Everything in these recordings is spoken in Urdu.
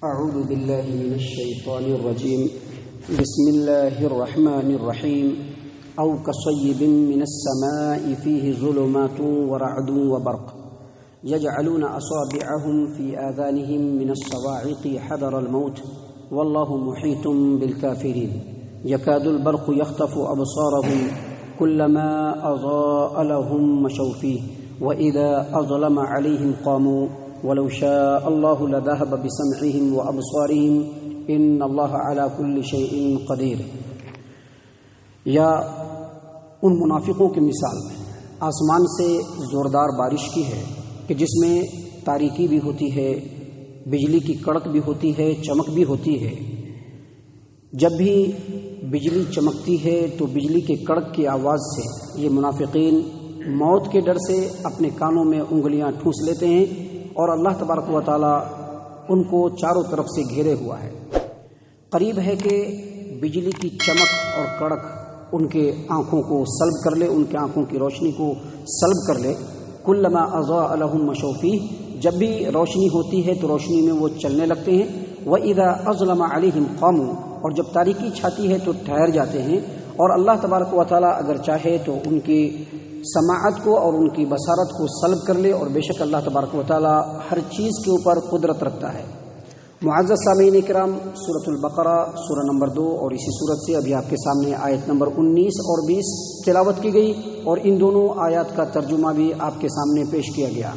اعوذ باللہ من الشیطان الرجیم بسم اللہ الرحمن الرحیم او کصیب من السماء فیہ ظلمات ورعد وبرق یجعلون اصابعهم فی آذانهم من الصواعق حذر الموت واللہ محیط بالکافرین یکاد البرق یخطف ابصارهم كلما اضاء لهم مشوا فیہ واذا اظلم علیہم قاموا ولو شاء الله لذهب بسمعهم وابصارهم ان الله على كل شيء قدیر. یا ان منافقوں کی مثال آسمان سے زوردار بارش کی ہے کہ جس میں تاریکی بھی ہوتی ہے، بجلی کی کڑک بھی ہوتی ہے، چمک بھی ہوتی ہے. جب بھی بجلی چمکتی ہے تو بجلی کے کڑک کی آواز سے یہ منافقین موت کے ڈر سے اپنے کانوں میں انگلیاں ٹھونس لیتے ہیں اور اللہ تبارک و تعالی ان کو چاروں طرف سے گھیرے ہوا ہے. قریب ہے کہ بجلی کی چمک اور کڑک ان کے آنکھوں کو سلب کر لے، ان کے آنکھوں کی روشنی کو سلب کر لے. کلما اضاء لهم مشوا فیہ، جب بھی روشنی ہوتی ہے تو روشنی میں وہ چلنے لگتے ہیں. وَإِذَا أَظْلَمَ عَلَيْهِمْ قَامُوا، اور جب تاریکی چھاتی ہے تو ٹھہر جاتے ہیں. اور اللہ تبارک و تعالی اگر چاہے تو ان کی سماعت کو اور ان کی بصارت کو سلب کر لے، اور بے شک اللہ تبارک و تعالی ہر چیز کے اوپر قدرت رکھتا ہے. معزز سامعین کرام، سورۃ البقرہ سورہ نمبر 2 اور اسی سورت سے ابھی آپ کے سامنے آیت نمبر 19 اور 20 تلاوت کی گئی، اور ان دونوں آیات کا ترجمہ بھی آپ کے سامنے پیش کیا گیا.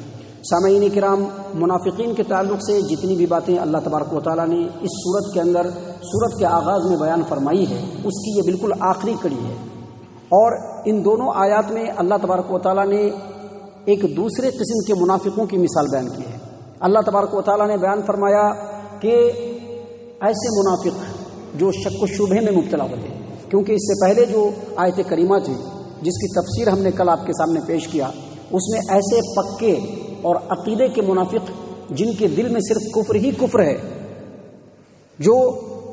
سامعین کرام، منافقین کے تعلق سے جتنی بھی باتیں اللہ تبارک و تعالی نے اس سورت کے اندر سورت کے آغاز میں بیان فرمائی ہے، اس کی یہ بالکل آخری کڑی ہے. اور ان دونوں آیات میں اللہ تبارک و تعالی نے ایک دوسرے قسم کے منافقوں کی مثال بیان کی ہے. اللہ تبارک و تعالی نے بیان فرمایا کہ ایسے منافق جو شک و شبہے میں مبتلا ہوتے ہیں، کیونکہ اس سے پہلے جو آیت کریمہ تھی جس کی تفسیر ہم نے کل آپ کے سامنے پیش کیا، اس میں ایسے پکے اور عقیدے کے منافق جن کے دل میں صرف کفر ہی کفر ہے، جو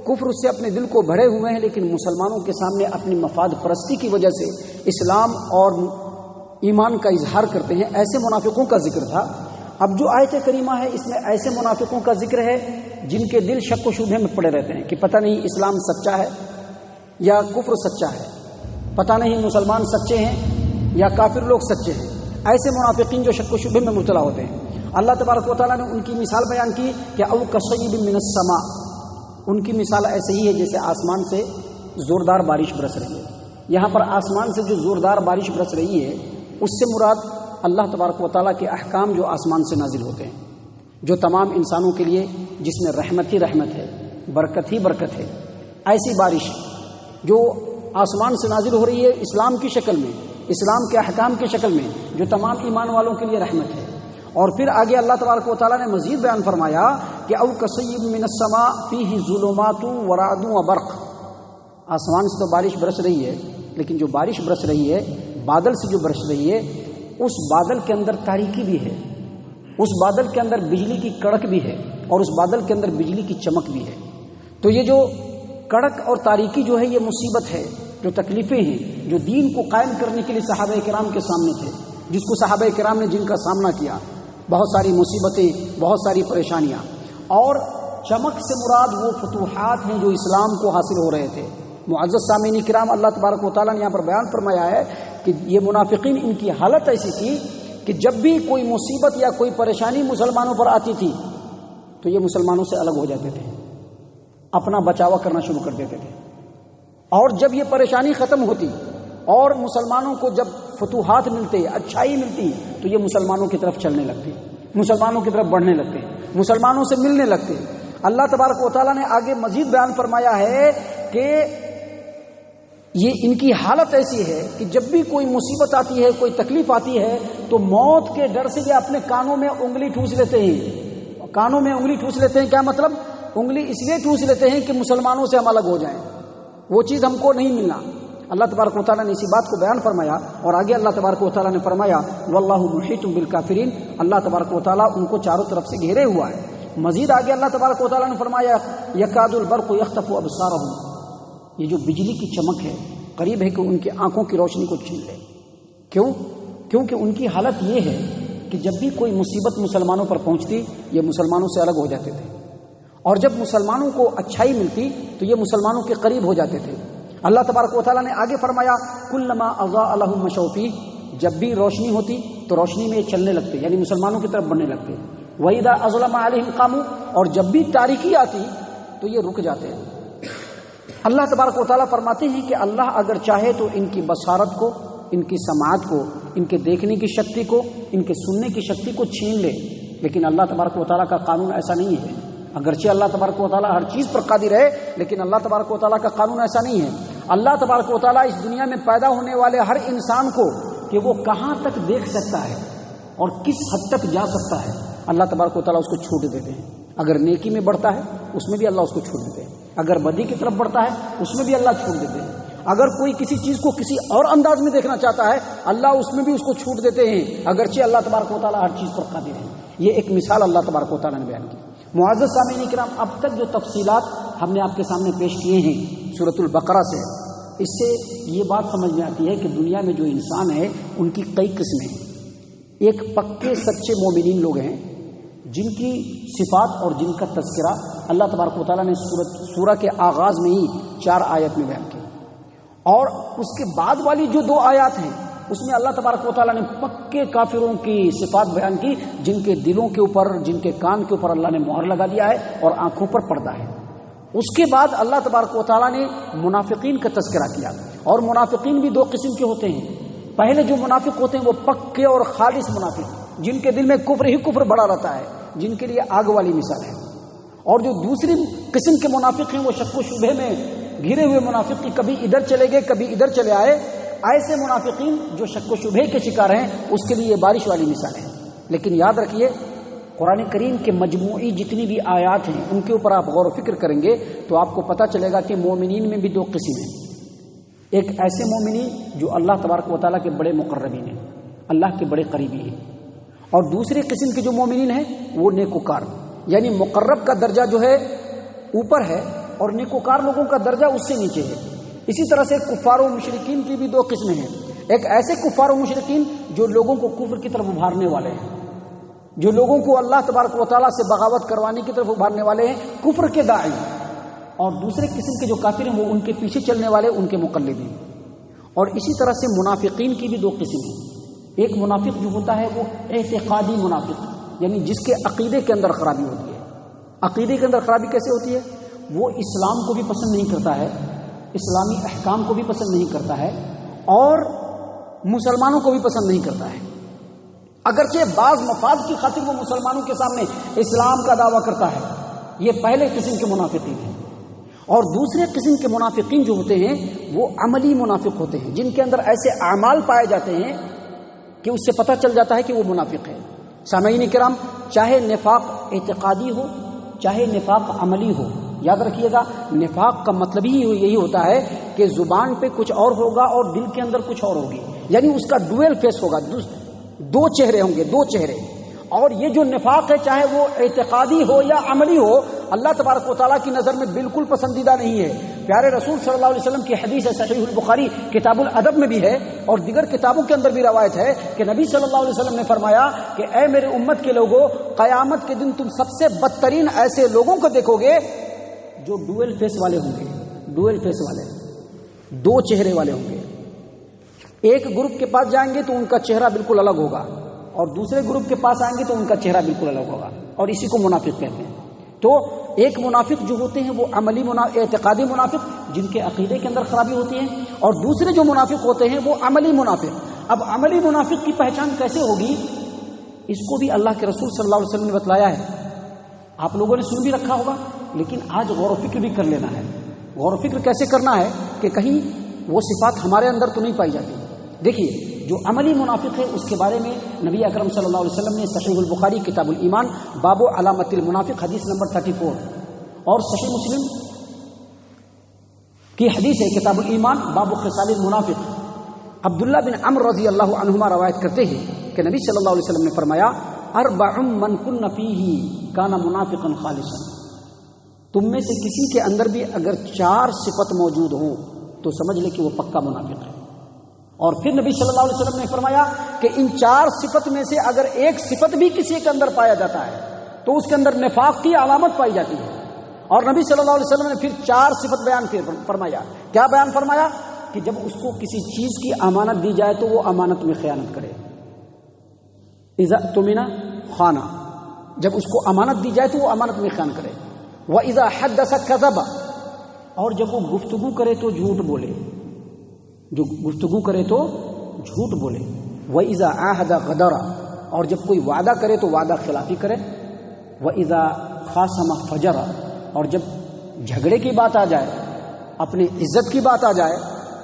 کفر سے اپنے دل کو بھرے ہوئے ہیں، لیکن مسلمانوں کے سامنے اپنی مفاد پرستی کی وجہ سے اسلام اور ایمان کا اظہار کرتے ہیں، ایسے منافقوں کا ذکر تھا. اب جو آیت کریمہ ہے اس میں ایسے منافقوں کا ذکر ہے جن کے دل شک و شبہے میں پڑے رہتے ہیں کہ پتہ نہیں اسلام سچا ہے یا کفر سچا ہے، پتہ نہیں مسلمان سچے ہیں یا کافر لوگ سچے ہیں. ایسے منافقین جو شک و شبہے میں مبتلا ہوتے ہیں، اللہ تبارک و تعالیٰ نے ان کی مثال بیان کی کہ او کصیب من السماء، ان کی مثال ایسے ہی ہے جیسے آسمان سے زوردار بارش برس رہی ہے. یہاں پر آسمان سے جو زوردار بارش برس رہی ہے اس سے مراد اللہ تبارک و تعالیٰ کے احکام جو آسمان سے نازل ہوتے ہیں، جو تمام انسانوں کے لیے جس میں رحمت ہی رحمت ہے، برکت ہی برکت ہے. ایسی بارش جو آسمان سے نازل ہو رہی ہے اسلام کی شکل میں، اسلام کے احکام کی شکل میں، جو تمام ایمان والوں کے لیے رحمت ہے. اور پھر آگے اللہ تبارک و تعالیٰ نے مزید بیان فرمایا کہ او کصیب من السماء فیہ ظلمات ورعد وبرق. آسمان سے تو بارش برس رہی ہے، لیکن جو بارش برس رہی ہے بادل سے جو برس رہی ہے، اس بادل کے اندر تاریکی بھی ہے، اس بادل کے اندر بجلی کی کڑک بھی ہے، اور اس بادل کے اندر بجلی کی چمک بھی ہے. تو یہ جو کڑک اور تاریکی جو ہے یہ مصیبت ہے، جو تکلیفیں ہیں جو دین کو قائم کرنے کے لیے صحابہ کرام کے سامنے تھے، جس کو صحابہ کرام نے جن کا سامنا کیا، بہت ساری مصیبتیں، بہت ساری پریشانیاں. اور چمک سے مراد وہ فتوحات ہیں جو اسلام کو حاصل ہو رہے تھے. معزز سامعین کرام، اللہ تبارک و تعالیٰ نے یہاں پر بیان فرمایا ہے کہ یہ منافقین، ان کی حالت ایسی تھی کہ جب بھی کوئی مصیبت یا کوئی پریشانی مسلمانوں پر آتی تھی تو یہ مسلمانوں سے الگ ہو جاتے تھے، اپنا بچاوا کرنا شروع کر دیتے تھے. اور جب یہ پریشانی ختم ہوتی اور مسلمانوں کو جب فتوحات ملتے، اچھائی ملتی، تو یہ مسلمانوں کی طرف چلنے لگتے، مسلمانوں کی طرف بڑھنے لگتے، مسلمانوں سے ملنے لگتے. اللہ تبارک و تعالیٰ نے آگے مزید بیان فرمایا ہے کہ یہ ان کی حالت ایسی ہے کہ جب بھی کوئی مصیبت آتی ہے، کوئی تکلیف آتی ہے، تو موت کے ڈر سے یہ اپنے کانوں میں انگلی ٹھونس لیتے ہیں. کانوں میں انگلی ٹھونس لیتے ہیں، کیا مطلب؟ انگلی اس لیے ٹھونس لیتے ہیں کہ مسلمانوں سے ہم الگ ہو جائیں، وہ چیز ہم کو نہیں ملنا. اللہ تبارک و تعالیٰ نے اسی بات کو بیان فرمایا. اور آگے اللہ تبارک و تعالیٰ نے فرمایا واللہ محیط بالکافرین، اللہ تبارک و تعالیٰ ان کو چاروں طرف سے گھیرے ہوا ہے. مزید آگے اللہ تبارک و تعالیٰ نے فرمایا یکاد البرق یخطف ابصارهم، یہ جو بجلی کی چمک ہے قریب ہے کہ ان کی آنکھوں کی روشنی کو چھین لے. کیونکہ ان کی حالت یہ ہے کہ جب بھی کوئی مصیبت مسلمانوں پر پہنچتی یہ مسلمانوں سے الگ ہو جاتے تھے. اور جب مسلمانوں کو اچھائی ملتی تو یہ مسلمانوں کے قریب ہو جاتے تھے۔ اللہ تبارک و تعالیٰ نے آگے فرمایا کلما اضاء لهم مشوا فیہ، جب بھی روشنی ہوتی تو روشنی میں چلنے لگتے، یعنی مسلمانوں کی طرف بڑھنے لگتے۔ وَإِذَا أَظْلَمَ عَلَيْهِمْ قَامُوا، اور جب بھی تاریکی آتی تو یہ رک جاتے ہیں۔ اللہ تبارک و تعالیٰ فرماتے ہیں کہ اللہ اگر چاہے تو ان کی بصارت کو، ان کی سماعت کو، ان کے دیکھنے کی شکتی کو، ان کے سننے کی شکتی کو چھین لے، لیکن اللہ تبارک و تعالیٰ کا قانون ایسا نہیں ہے۔ اگرچہ اللہ تبارک و تعالیٰ ہر چیز پر قادر ہے، لیکن اللہ تبارک و تعالیٰ کا قانون ایسا نہیں ہے۔ اللہ تبارک و تعالیٰ اس دنیا میں پیدا ہونے والے ہر انسان کو کہ وہ کہاں تک دیکھ سکتا ہے اور کس حد تک جا سکتا ہے، اللہ تبارک و تعالیٰ اس کو چھوٹ دیتے ہیں۔ اگر نیکی میں بڑھتا ہے اس میں بھی اللہ اس کو چھوٹ دیتے ہیں، اگر بدی کی طرف بڑھتا ہے اس میں بھی اللہ چھوٹ دیتے ہیں، اگر کوئی کسی چیز کو کسی اور انداز میں دیکھنا چاہتا ہے اللہ اس میں بھی اس کو چھوٹ دیتے ہیں، اگرچہ اللہ تبارک و تعالیٰ ہر چیز پر قادر ہے۔ یہ ایک مثال اللہ تبارک و تعالیٰ نے بیان کی۔ معزز سامعین کرام، اب تک جو تفصیلات ہم نے آپ کے سامنے پیش کیے ہیں سورۃ البقرہ سے، اس سے یہ بات سمجھ میں آتی ہے کہ دنیا میں جو انسان ہے ان کی کئی قسمیں ہیں۔ ایک پکے سچے مومنین لوگ ہیں جن کی صفات اور جن کا تذکرہ اللہ تبارک و تعالیٰ نے سورہ کے آغاز میں ہی 4 آیت میں بیان کیا، اور اس کے بعد والی جو 2 آیات ہیں اس میں اللہ تبارک و تعالیٰ نے پکے کافروں کی صفات بیان کی، جن کے دلوں کے اوپر، جن کے کان کے اوپر اللہ نے مہر لگا دیا ہے اور آنکھوں پر پردہ ہے۔ اس کے بعد اللہ تبارک و تعالیٰ نے منافقین کا تذکرہ کیا، اور منافقین بھی 2 قسم کے ہوتے ہیں۔ پہلے جو منافق ہوتے ہیں وہ پکے اور خالص منافق، جن کے دل میں کفر ہی کفر بڑا رہتا ہے، جن کے لیے آگ والی مثال ہے۔ اور جو دوسری قسم کے منافق ہیں وہ شک و شبہ میں گھرے ہوئے منافق، کبھی ادھر چلے گئے کبھی ادھر چلے آئے۔ ایسے منافقین جو شک و شبہ کے شکار ہیں اس کے لیے بارش والی مثال ہے۔ لیکن یاد رکھیے قرآن کریم کے مجموعی جتنی بھی آیات ہیں ان کے اوپر آپ غور و فکر کریں گے تو آپ کو پتہ چلے گا کہ مومنین میں بھی 2 قسم ہیں۔ ایک ایسے مومنین جو اللہ تبارک و تعالیٰ کے بڑے مقربین ہیں، اللہ کے بڑے قریبی ہیں، اور دوسری قسم کے جو مومنین ہیں وہ نیکوکار، یعنی مقرب کا درجہ جو ہے اوپر ہے اور نیکوکار لوگوں کا درجہ اس سے نیچے ہے۔ اسی طرح سے کفار و مشرکین کی بھی 2 قسمیں ہیں۔ ایک ایسے کفار و مشرکین جو لوگوں کو کفر کی طرف ابھارنے والے ہیں، جو لوگوں کو اللہ تبارک و تعالیٰ سے بغاوت کروانے کی طرف ابھارنے والے ہیں، کفر کے داعی، اور دوسرے قسم کے جو کافر ہیں وہ ان کے پیچھے چلنے والے، ان کے مقلدین۔ اور اسی طرح سے منافقین کی بھی 2 قسم ہیں۔ ایک منافق جو ہوتا ہے وہ اعتقادی منافق، یعنی جس کے عقیدے کے اندر خرابی ہوتی ہے۔ عقیدے کے اندر خرابی کیسے ہوتی ہے؟ وہ اسلام کو بھی پسند نہیں کرتا ہے، اسلامی احکام کو بھی پسند نہیں کرتا ہے، اور مسلمانوں کو بھی پسند نہیں کرتا ہے۔ اگرچہ بعض مفاد کی خاطر وہ مسلمانوں کے سامنے اسلام کا دعویٰ کرتا ہے، یہ پہلے قسم کے منافقین ہیں۔ اور دوسرے قسم کے منافقین جو ہوتے ہیں وہ عملی منافق ہوتے ہیں، جن کے اندر ایسے اعمال پائے جاتے ہیں کہ اس سے پتہ چل جاتا ہے کہ وہ منافق ہے۔ سامعین کرام، چاہے نفاق اعتقادی ہو چاہے نفاق عملی ہو، یاد رکھیے گا نفاق کا مطلب ہی یہی ہوتا ہے کہ زبان پہ کچھ اور ہوگا اور دل کے اندر کچھ اور ہوگی، یعنی اس کا ڈوئل فیس ہوگا، 2 چہرے ہوں گے، 2 چہرے۔ اور یہ جو نفاق ہے چاہے وہ اعتقادی ہو یا عملی ہو، اللہ تبارک و تعالیٰ کی نظر میں بالکل پسندیدہ نہیں ہے۔ پیارے رسول صلی اللہ علیہ وسلم کی حدیث ہے، صحیح البخاری کتاب الادب میں بھی ہے اور دیگر کتابوں کے اندر بھی روایت ہے کہ نبی صلی اللہ علیہ وسلم نے فرمایا کہ اے میرے امت کے لوگوں، قیامت کے دن تم سب سے بدترین ایسے لوگوں کو دیکھو گے جو ڈوئل فیس والے ہوں گے، ڈوئل فیس والے، 2 چہرے والے ہوں گے۔ ایک گروپ کے پاس جائیں گے تو ان کا چہرہ بالکل الگ ہوگا، اور دوسرے گروپ کے پاس آئیں گے تو ان کا چہرہ بالکل الگ ہوگا، اور اسی کو منافق کہتے ہیں۔ تو ایک منافق جو ہوتے ہیں وہ عملی اعتقادی منافق، جن کے عقیدے کے اندر خرابی ہوتی ہے، اور دوسرے جو منافق ہوتے ہیں وہ عملی منافق۔ اب عملی منافق کی پہچان کیسے ہوگی، اس کو بھی اللہ کے رسول صلی اللہ علیہ وسلم نے بتلایا ہے۔ آپ لوگوں نے سن بھی رکھا ہوگا، لیکن آج غور و فکر بھی کر لینا ہے۔ غور و فکر کیسے کرنا ہے کہ کہیں وہ صفات ہمارے اندر تو نہیں پائی جاتی۔ دیکھیے، جو عملی منافق ہے اس کے بارے میں نبی اکرم صلی اللہ علیہ وسلم نے صحیح البخاری کتاب الایمان باب علامت المنافق حدیث نمبر 34 اور صحیح مسلم کی حدیث ہے کتاب الایمان باب خصال المنافق، عبداللہ بن عمرو رضی اللہ عنہما روایت کرتے ہیں کہ نبی صلی اللہ علیہ وسلم نے فرمایا 4 من کن فیہ کان منافقا خالصا، تم میں سے کسی کے اندر بھی اگر 4 صفت موجود ہوں تو سمجھ لے کہ وہ پکا منافق ہے۔ اور پھر نبی صلی اللہ علیہ وسلم نے فرمایا کہ ان 4 صفت میں سے اگر ایک صفت بھی کسی کے اندر پایا جاتا ہے تو اس کے اندر نفاق کی علامت پائی جاتی ہے، اور نبی صلی اللہ علیہ وسلم نے پھر 4 صفت بیان فرمایا. کیا بیان فرمایا؟ کہ جب اس کو کسی چیز کی امانت دی جائے تو وہ امانت میں خیانت کرے. اذا اؤتمن خان، جب اس کو امانت دی جائے تو وہ امانت میں خیانت کرے. واذا حدث كذب، اور جب وہ گفتگو کرے تو جھوٹ بولے، جو گفتگو کرے تو جھوٹ بولے. واذا عاهد غدر، اور جب کوئی وعدہ کرے تو وعدہ خلافی کرے. واذا خاصم فجر، اور جب جھگڑے کی بات آ جائے، اپنی عزت کی بات آ جائے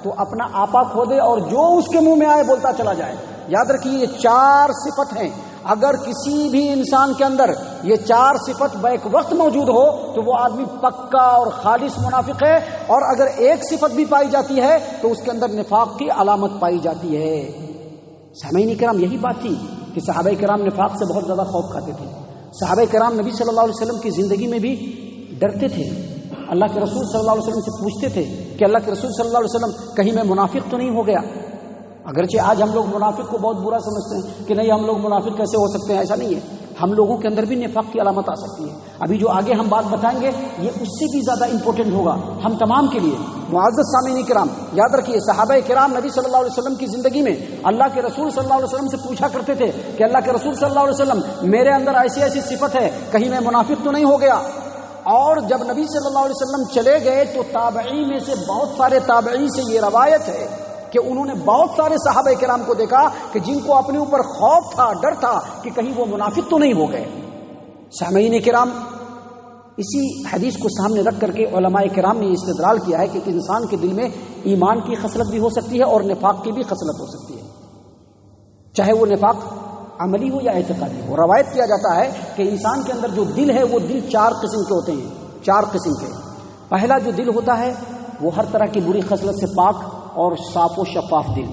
تو اپنا آپا کھو دے اور جو اس کے منہ میں آئے بولتا چلا جائے. یاد رکھیے یہ 4 صفت ہیں. اگر کسی بھی انسان کے اندر یہ 4 صفت بیک وقت موجود ہو تو وہ آدمی پکا اور خالص منافق ہے. اور اگر ایک صفت بھی پائی جاتی ہے تو اس کے اندر نفاق کی علامت پائی جاتی ہے. سامعین کرام، یہی بات تھی کہ صحابہ کرام نفاق سے بہت زیادہ خوف کھاتے تھے. صحابہ کرام نبی صلی اللہ علیہ وسلم کی زندگی میں بھی ڈرتے تھے. اللہ کے رسول صلی اللہ علیہ وسلم سے پوچھتے تھے کہ اللہ کے رسول صلی اللہ علیہ وسلم کہیں میں منافق تو نہیں ہو گیا. اگرچہ آج ہم لوگ منافق کو بہت برا سمجھتے ہیں کہ نہیں ہم لوگ منافق کیسے ہو سکتے ہیں، ایسا نہیں ہے. ہم لوگوں کے اندر بھی نفاق کی علامت آ سکتی ہے. ابھی جو آگے ہم بات بتائیں گے یہ اس سے بھی زیادہ امپورٹنٹ ہوگا ہم تمام کے لیے. معزز سامعین کرام، یاد رکھیے صحابہ کرام نبی صلی اللہ علیہ وسلم کی زندگی میں اللہ کے رسول صلی اللہ علیہ وسلم سے پوچھا کرتے تھے کہ اللہ کے رسول صلی اللہ علیہ وسلم میرے اندر ایسی ایسی صفت ہے، کہیں میں منافق تو نہیں ہو گیا. اور جب نبی صلی اللہ علیہ وسلم چلے گئے تو تابعی میں سے بہت سارے تابعی سے یہ روایت ہے کہ انہوں نے بہت سارے صحابہ کرام کو دیکھا کہ جن کو اپنے اوپر خوف تھا، ڈر تھا کہ کہیں وہ منافق تو نہیں ہو گئے. سامعین کرام، اسی حدیث کو سامنے رکھ کر کے علماء کرام نے استدلال کیا ہے کہ انسان کے دل میں ایمان کی خصلت بھی ہو سکتی ہے اور نفاق کی بھی خصلت ہو سکتی ہے، چاہے وہ نفاق عملی ہو یا اعتقادی ہو. روایت کیا جاتا ہے کہ انسان کے اندر جو دل ہے وہ دل 4 قسم کے ہوتے ہیں. 4 قسم کے. پہلا جو دل ہوتا ہے وہ ہر طرح کی بری خصلت سے پاک اور صاف و شفاف دل.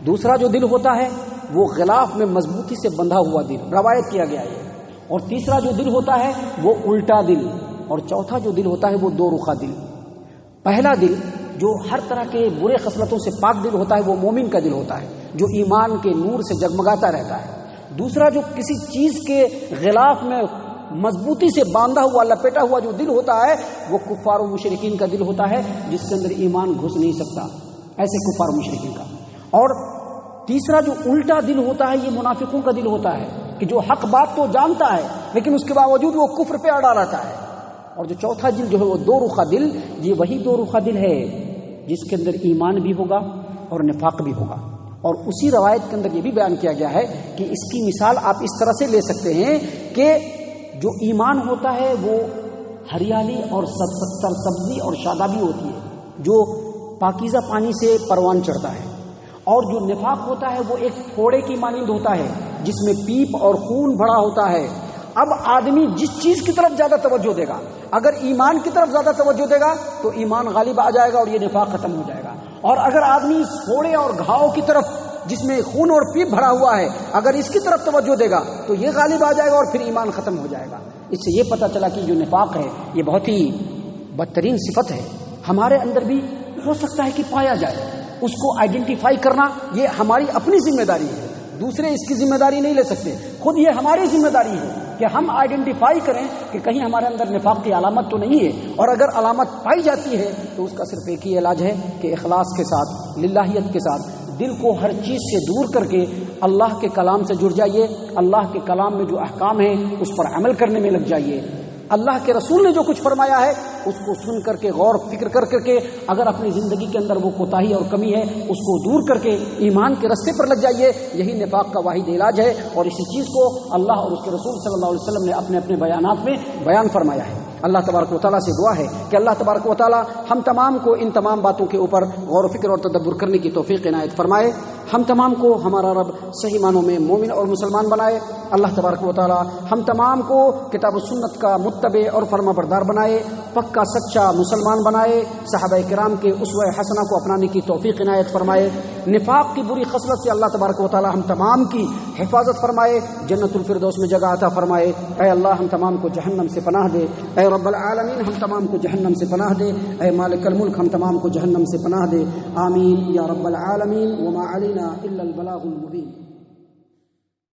دوسرا جو دل ہوتا ہے وہ غلاف میں مضبوطی سے بندھا ہوا دل، روایت کیا گیا ہے. اور تیسرا جو دل ہوتا ہے وہ الٹا دل. اور چوتھا جو دل ہوتا ہے وہ 2 رخا دل. پہلا دل جو ہر طرح کے برے خصلتوں سے پاک دل ہوتا ہے وہ مومن کا دل ہوتا ہے جو ایمان کے نور سے جگمگاتا رہتا ہے. دوسرا جو کسی چیز کے غلاف میں مضبوطی سے باندھا ہوا لپیٹا ہوا جو دل ہوتا ہے وہ کفار و مشرکین کا دل ہوتا ہے جس کے اندر ایمان گھس نہیں سکتا، ایسے کفار و مشرکین کا. اور تیسرا جو الٹا دل ہوتا ہے یہ منافقوں کا دل ہوتا ہے کہ جو حق بات تو جانتا ہے لیکن اس کے باوجود وہ کفر پہ اڑا رہتا ہے. اور جو چوتھا دل جو ہے وہ 2 رخا دل، یہ وہی 2 رخا دل ہے جس کے اندر ایمان بھی ہوگا اور نفاق بھی ہوگا. اور اسی روایت کے اندر یہ بھی بیان کیا گیا ہے کہ اس کی مثال آپ اس طرح سے لے سکتے ہیں کہ جو ایمان ہوتا ہے وہ ہریالی اور سبزی اور شادابی ہوتی ہے جو پاکیزہ پانی سے پروان چڑھتا ہے. اور جو نفاق ہوتا ہے وہ ایک پھوڑے کی مانند ہوتا ہے جس میں پیپ اور خون بھرا ہوتا ہے. اب آدمی جس چیز کی طرف زیادہ توجہ دے گا، اگر ایمان کی طرف زیادہ توجہ دے گا تو ایمان غالب آ جائے گا اور یہ نفاق ختم ہو جائے گا. اور اگر آدمی اس پھوڑے اور گھاؤ کی طرف جس میں خون اور پیپ بھرا ہوا ہے اگر اس کی طرف توجہ دے گا تو یہ غالب آ جائے گا اور پھر ایمان ختم ہو جائے گا. اس سے یہ پتہ چلا کہ جو نفاق ہے یہ بہت ہی بدترین صفت ہے. ہمارے اندر بھی ہو سکتا ہے کہ پایا جائے. اس کو آئیڈینٹیفائی کرنا یہ ہماری اپنی ذمہ داری ہے، دوسرے اس کی ذمہ داری نہیں لے سکتے. خود یہ ہماری ذمہ داری ہے کہ ہم آئیڈینٹیفائی کریں کہ کہیں ہمارے اندر نفاق کی علامت تو نہیں ہے. اور اگر علامت پائی جاتی ہے تو اس کا صرف ایک ہی علاج ہے کہ اخلاص کے ساتھ، للہیت کے ساتھ دل کو ہر چیز سے دور کر کے اللہ کے کلام سے جڑ جائیے. اللہ کے کلام میں جو احکام ہیں اس پر عمل کرنے میں لگ جائیے. اللہ کے رسول نے جو کچھ فرمایا ہے اس کو سن کر کے غور فکر کر کے اگر اپنی زندگی کے اندر وہ کوتاہی اور کمی ہے اس کو دور کر کے ایمان کے رستے پر لگ جائیے. یہی نفاق کا واحد علاج ہے اور اسی چیز کو اللہ اور اس کے رسول صلی اللہ علیہ وسلم نے اپنے اپنے بیانات میں بیان فرمایا ہے. اللہ تبارک و تعالیٰ سے دعا ہے کہ اللہ تبارک و تعالیٰ ہم تمام کو ان تمام باتوں کے اوپر غور و فکر اور تدبر کرنے کی توفیق عنایت فرمائے. ہم تمام کو ہمارا رب صحیح معنوں میں مومن اور مسلمان بنائے. اللہ تبارک و تعالیٰ ہم تمام کو کتاب و سنت کا متبع اور فرما بردار بنائے، پکا سچا مسلمان بنائے. صحابہ کرام کے اسوہ حسنہ کو اپنانے کی توفیق عنایت فرمائے. نفاق کی بری خصلت سے اللہ تبارک و تعالیٰ ہم تمام کی حفاظت فرمائے، جنت الفردوس میں جگہ عطا فرمائے. اے اللہ ہم تمام کو جہنم سے پناہ دے. اے رب العالمین ہم تمام کو جہنم سے پناہ دے. اے مالک الملک ہم تمام کو جہنم سے پناہ دے. آمین یا رب العالمین. وما علینا الا البلاغ المبین.